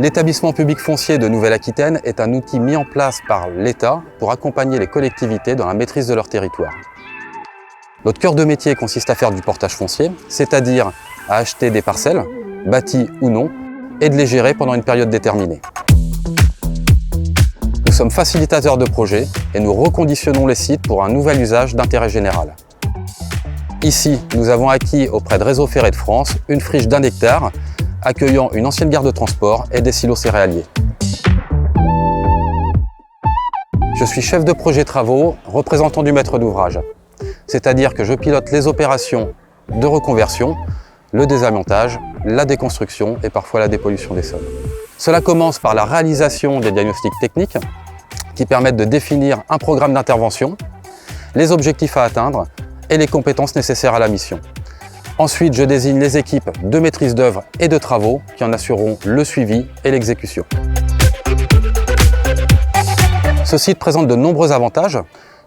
L'établissement public foncier de Nouvelle-Aquitaine est un outil mis en place par l'État pour accompagner les collectivités dans la maîtrise de leur territoire. Notre cœur de métier consiste à faire du portage foncier, c'est-à-dire à acheter des parcelles, bâties ou non, et de les gérer pendant une période déterminée. Nous sommes facilitateurs de projets et nous reconditionnons les sites pour un nouvel usage d'intérêt général. Ici, nous avons acquis auprès de Réseau Ferré de France une friche d'1 hectare accueillant une ancienne gare de transport et des silos céréaliers. Je suis chef de projet travaux, représentant du maître d'ouvrage. C'est-à-dire que je pilote les opérations de reconversion, le désamiantage, la déconstruction et parfois la dépollution des sols. Cela commence par la réalisation des diagnostics techniques qui permettent de définir un programme d'intervention, les objectifs à atteindre et les compétences nécessaires à la mission. Ensuite, je désigne les équipes de maîtrise d'œuvre et de travaux qui en assureront le suivi et l'exécution. Ce site présente de nombreux avantages,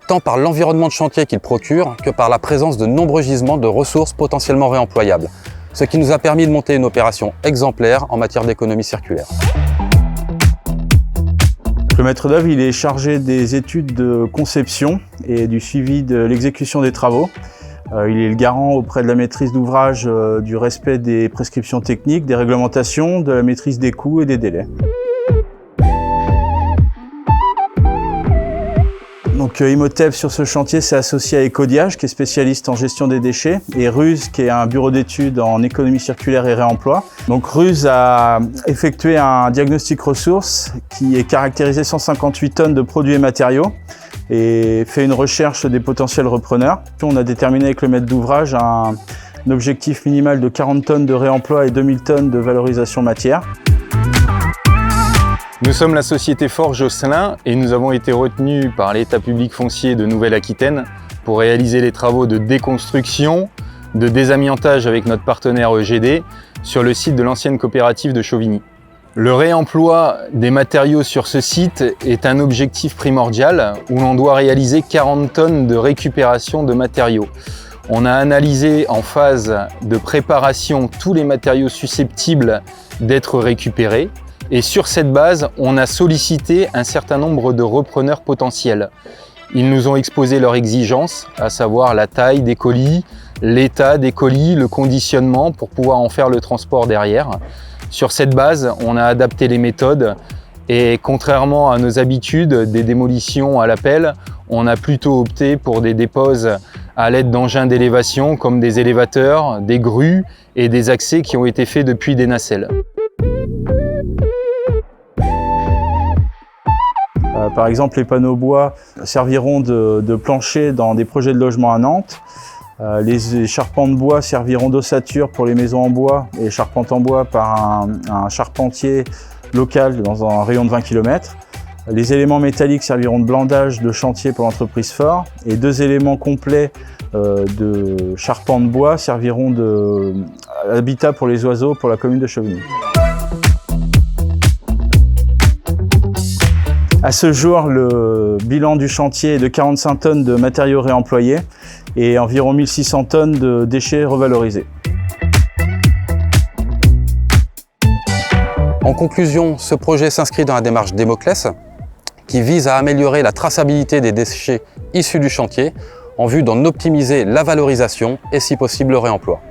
tant par l'environnement de chantier qu'il procure que par la présence de nombreux gisements de ressources potentiellement réemployables, ce qui nous a permis de monter une opération exemplaire en matière d'économie circulaire. Le maître d'œuvre est chargé des études de conception et du suivi de l'exécution des travaux. Il est le garant auprès de la maîtrise d'ouvrage du respect des prescriptions techniques, des réglementations, de la maîtrise des coûts et des délais. Donc Imhotep sur ce chantier s'est associé à Ecodiage qui est spécialiste en gestion des déchets et RUSE qui est un bureau d'études en économie circulaire et réemploi. Donc RUSE a effectué un diagnostic ressources qui est caractérisé 158 tonnes de produits et matériaux et fait une recherche des potentiels repreneurs. On a déterminé avec le maître d'ouvrage un objectif minimal de 40 tonnes de réemploi et 2000 tonnes de valorisation matière. Nous sommes la société Forge Josselin et nous avons été retenus par l'État public foncier de Nouvelle-Aquitaine pour réaliser les travaux de déconstruction, de désamiantage avec notre partenaire EGD sur le site de l'ancienne coopérative de Chauvigny. Le réemploi des matériaux sur ce site est un objectif primordial où l'on doit réaliser 40 tonnes de récupération de matériaux. On a analysé en phase de préparation tous les matériaux susceptibles d'être récupérés. Et sur cette base, on a sollicité un certain nombre de repreneurs potentiels. Ils nous ont exposé leurs exigences, à savoir la taille des colis, l'état des colis, le conditionnement pour pouvoir en faire le transport derrière. Sur cette base, on a adapté les méthodes et contrairement à nos habitudes des démolitions à la pelle, on a plutôt opté pour des déposes à l'aide d'engins d'élévation comme des élévateurs, des grues et des accès qui ont été faits depuis des nacelles. Par exemple, les panneaux bois serviront de plancher dans des projets de logement à Nantes. Les charpents de bois serviront d'ossature pour les maisons en bois et les charpentes en bois par un charpentier local dans un rayon de 20 km. Les éléments métalliques serviront de blandage de chantier pour l'entreprise Fort et 2 éléments complets de charpents de bois serviront d'habitat pour les oiseaux pour la commune de Chauvigny. À ce jour, le bilan du chantier est de 45 tonnes de matériaux réemployés et environ 1600 tonnes de déchets revalorisés. En conclusion, ce projet s'inscrit dans la démarche Démoclès qui vise à améliorer la traçabilité des déchets issus du chantier en vue d'en optimiser la valorisation et si possible le réemploi.